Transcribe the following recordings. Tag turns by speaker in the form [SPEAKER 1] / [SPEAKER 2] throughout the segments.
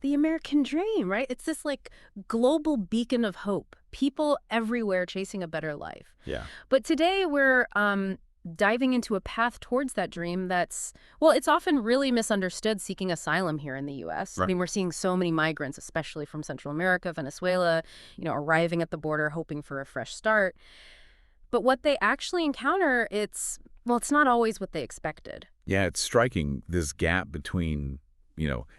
[SPEAKER 1] The American dream, right? It's this like global beacon of hope. People everywhere chasing a better life.
[SPEAKER 2] Yeah.
[SPEAKER 1] But today we're diving into a path towards that dream that's, well, it's often really misunderstood seeking asylum here in the U.S. I
[SPEAKER 2] Right.
[SPEAKER 1] mean, we're seeing so many migrants, especially from Central America, Venezuela, arriving at the border hoping for a fresh start. But what they actually encounter, well, it's not always what they expected.
[SPEAKER 2] Yeah, it's striking, this gap between,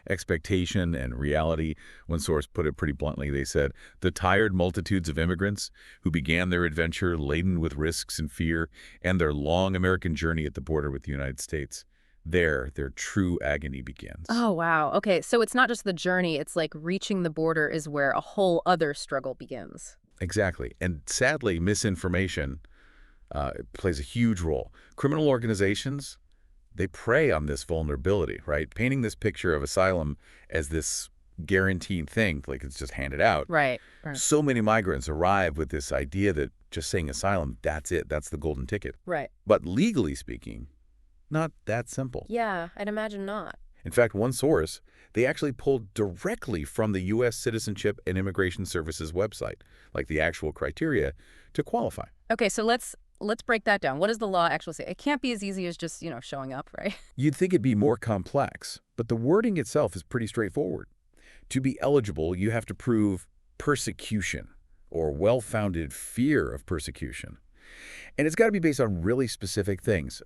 [SPEAKER 2] expectation and reality. One source put it pretty bluntly. They said, the tired multitudes of immigrants who began their adventure laden with risks and fear and their long American journey at the border with the United States, there, their true agony begins.
[SPEAKER 1] Oh, wow. Okay, so it's not just the journey, it's like reaching the border is where a whole other struggle begins.
[SPEAKER 2] Exactly. And sadly, misinformation plays a huge role. Criminal organizations, they prey on this vulnerability, right? Painting this picture of asylum as this guaranteed thing, like it's just handed out.
[SPEAKER 1] Right. Right.
[SPEAKER 2] So many migrants arrive with this idea that just saying asylum, that's it, that's the golden ticket.
[SPEAKER 1] Right.
[SPEAKER 2] But legally speaking, not that simple.
[SPEAKER 1] Yeah, I'd imagine not.
[SPEAKER 2] In fact, one source, they actually pulled directly from the U.S. Citizenship and Immigration Services website, like the actual criteria, to qualify.
[SPEAKER 1] Okay, so let's break that down. What does the law actually say? It can't be as easy as just, showing up, right?
[SPEAKER 2] You'd think it'd be more complex, but the wording itself is pretty straightforward. To be eligible, you have to prove persecution or well-founded fear of persecution. And it's got to be based on really specific things,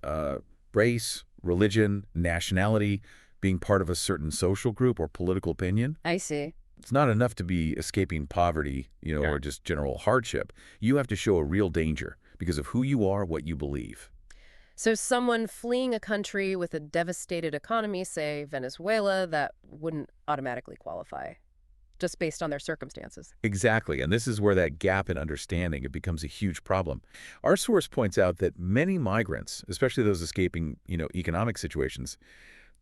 [SPEAKER 2] race, religion, nationality, being part of a certain social group or political opinion.
[SPEAKER 1] I see.
[SPEAKER 2] It's not enough to be escaping poverty,
[SPEAKER 1] Yeah.
[SPEAKER 2] or just general hardship. You have to show a real danger because of who you are, what you believe.
[SPEAKER 1] So someone fleeing a country with a devastated economy, say Venezuela, that wouldn't automatically qualify, just based on their circumstances.
[SPEAKER 2] Exactly, and this is where that gap in understanding, it becomes a huge problem. Our source points out that many migrants, especially those escaping, economic situations,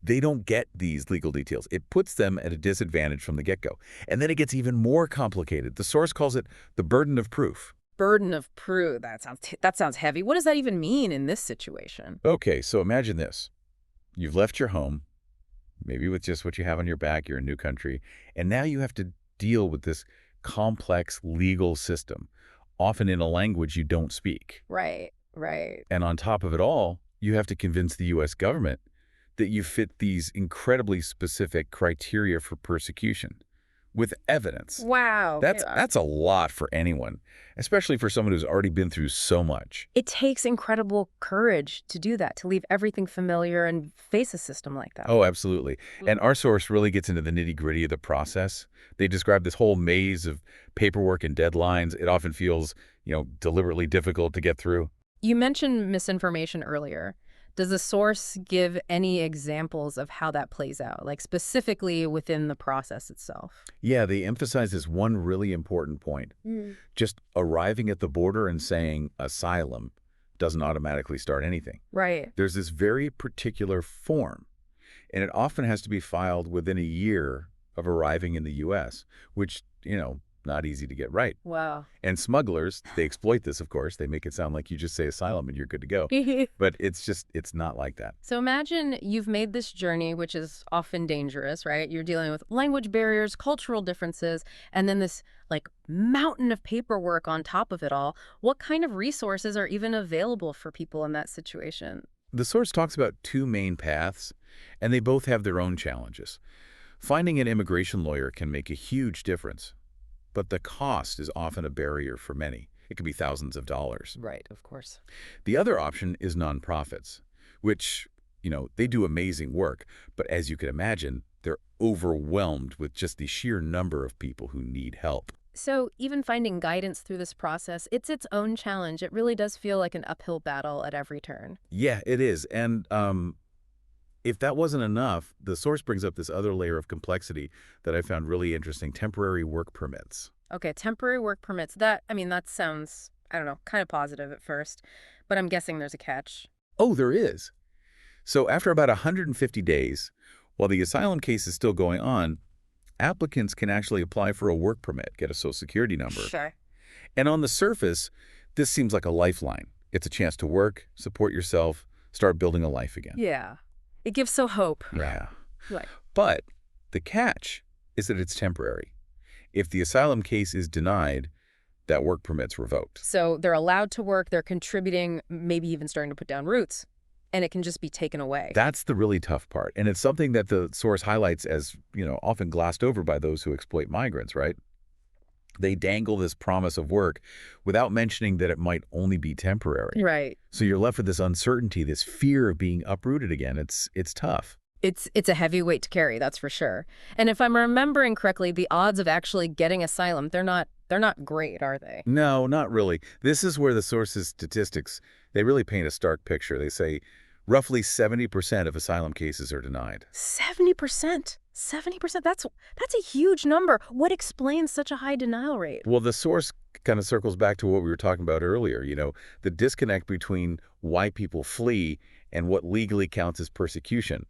[SPEAKER 2] they don't get these legal details. It puts them at a disadvantage from the get-go. And then it gets even more complicated. The source calls it the burden of proof.
[SPEAKER 1] Burden of proof. That sounds heavy. What does that even mean in this situation?
[SPEAKER 2] Okay, so imagine this. You've left your home, maybe with just what you have on your back, you're in a new country, and now you have to deal with this complex legal system, often in a language you don't speak.
[SPEAKER 1] Right, right.
[SPEAKER 2] And on top of it all, you have to convince the U.S. government that you fit these incredibly specific criteria for persecution with evidence.
[SPEAKER 1] Wow.
[SPEAKER 2] That's a lot for anyone, especially for someone who's already been through so much.
[SPEAKER 1] It takes incredible courage to do that, to leave everything familiar and face a system like that.
[SPEAKER 2] Oh, absolutely. And our source really gets into the nitty-gritty of the process. They describe this whole maze of paperwork and deadlines. It often feels, deliberately difficult to get through.
[SPEAKER 1] You mentioned misinformation earlier. Does the source give any examples of how that plays out, like specifically within the process itself?
[SPEAKER 2] Yeah, they emphasize this one really important point. Just arriving at the border and saying asylum doesn't automatically start anything.
[SPEAKER 1] Right.
[SPEAKER 2] There's this very particular form, and it often has to be filed within a year of arriving in the U.S., which, not easy to get right.
[SPEAKER 1] Wow.
[SPEAKER 2] And smugglers, they exploit this, of course. They make it sound like you just say asylum and you're good to go. But it's not like that.
[SPEAKER 1] So imagine you've made this journey, which is often dangerous, right? You're dealing with language barriers, cultural differences, and then this like mountain of paperwork on top of it all. What kind of resources are even available for people in that situation?
[SPEAKER 2] The source talks about two main paths, and they both have their own challenges. Finding an immigration lawyer can make a huge difference, but the cost is often a barrier for many. It could be thousands of dollars.
[SPEAKER 1] Right, of course.
[SPEAKER 2] The other option is nonprofits, which, they do amazing work, but as you can imagine, they're overwhelmed with just the sheer number of people who need help.
[SPEAKER 1] So even finding guidance through this process, it's its own challenge. It really does feel like an uphill battle at every turn.
[SPEAKER 2] Yeah, it is. And if that wasn't enough, the source brings up this other layer of complexity that I found really interesting, temporary work permits.
[SPEAKER 1] Okay, temporary work permits. That sounds, I don't know, kind of positive at first, but I'm guessing there's a catch.
[SPEAKER 2] Oh, there is. So after about 150 days, while the asylum case is still going on, applicants can actually apply for a work permit, get a Social Security number.
[SPEAKER 1] Sure.
[SPEAKER 2] And on the surface, this seems like a lifeline. It's a chance to work, support yourself, start building a life again.
[SPEAKER 1] Yeah. It gives so hope.
[SPEAKER 2] Yeah.
[SPEAKER 1] Right.
[SPEAKER 2] But the catch is that it's temporary. If the asylum case is denied, that work permit's revoked.
[SPEAKER 1] So they're allowed to work, they're contributing, maybe even starting to put down roots, and it can just be taken away.
[SPEAKER 2] That's the really tough part, and it's something that the source highlights as, often glossed over by those who exploit migrants, right? They dangle this promise of work without mentioning that it might only be temporary.
[SPEAKER 1] Right.
[SPEAKER 2] So you're left with this uncertainty, this fear of being uprooted again. It's tough.
[SPEAKER 1] It's a heavy weight to carry, that's for sure. And if I'm remembering correctly, the odds of actually getting asylum, they're not great, are they?
[SPEAKER 2] No, not really. This is where the source's statistics, they really paint a stark picture. They say roughly 70% of asylum cases are denied.
[SPEAKER 1] 70%. 70%. That's a huge number. What explains such a high denial rate?
[SPEAKER 2] Well, the source kind of circles back to what we were talking about earlier, the disconnect between why people flee and what legally counts as persecution.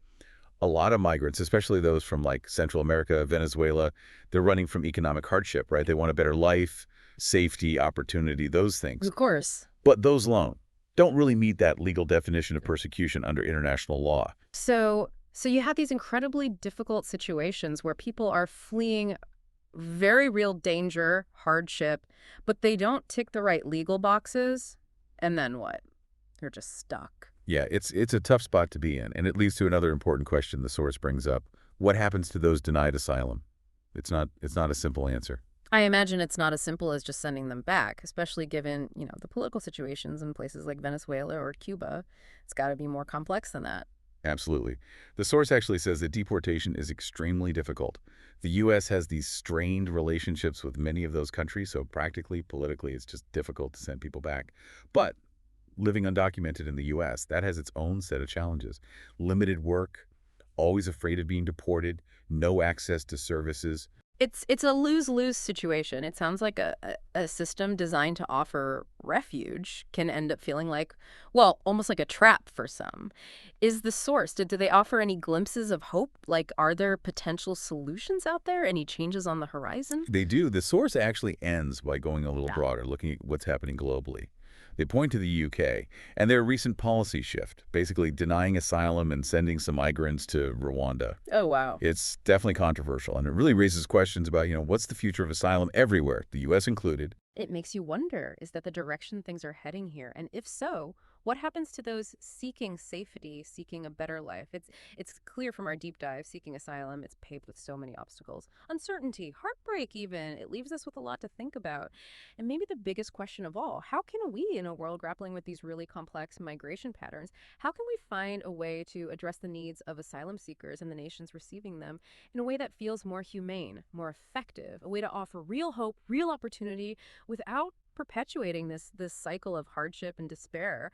[SPEAKER 2] A lot of migrants, especially those from like Central America, Venezuela, they're running from economic hardship, right? They want a better life, safety, opportunity, those things.
[SPEAKER 1] Of course.
[SPEAKER 2] But those alone don't really meet that legal definition of persecution under international law.
[SPEAKER 1] So you have these incredibly difficult situations where people are fleeing very real danger, hardship, but they don't tick the right legal boxes. And then what? They're just stuck.
[SPEAKER 2] Yeah, it's a tough spot to be in, and it leads to another important question the source brings up. What happens to those denied asylum? It's not a simple answer.
[SPEAKER 1] I imagine it's not as simple as just sending them back, especially given, the political situations in places like Venezuela or Cuba. It's got to be more complex than that.
[SPEAKER 2] Absolutely. The source actually says that deportation is extremely difficult. The U.S. has these strained relationships with many of those countries, so practically, politically, it's just difficult to send people back. But living undocumented in the U.S., that has its own set of challenges. Limited work, always afraid of being deported, no access to services.
[SPEAKER 1] It's a lose-lose situation. It sounds like a system designed to offer refuge can end up feeling like, well, almost like a trap for some. Is the source, do they offer any glimpses of hope? Like, are there potential solutions out there? Any changes on the horizon?
[SPEAKER 2] They do. The source actually ends by going a little
[SPEAKER 1] Yeah.
[SPEAKER 2] broader, looking at what's happening globally. They point to the UK and their recent policy shift, basically denying asylum and sending some migrants to Rwanda.
[SPEAKER 1] Oh, wow.
[SPEAKER 2] It's definitely controversial, and it really raises questions about, what's the future of asylum everywhere, the U.S. included.
[SPEAKER 1] It makes you wonder, is that the direction things are heading here? And if so, what happens to those seeking safety, seeking a better life? It's clear from our deep dive, seeking asylum, it's paved with so many obstacles. Uncertainty, heartbreak even. It leaves us with a lot to think about. And maybe the biggest question of all, how can we, in a world grappling with these really complex migration patterns, how can we find a way to address the needs of asylum seekers and the nations receiving them in a way that feels more humane, more effective, a way to offer real hope, real opportunity, without perpetuating this cycle of hardship and despair?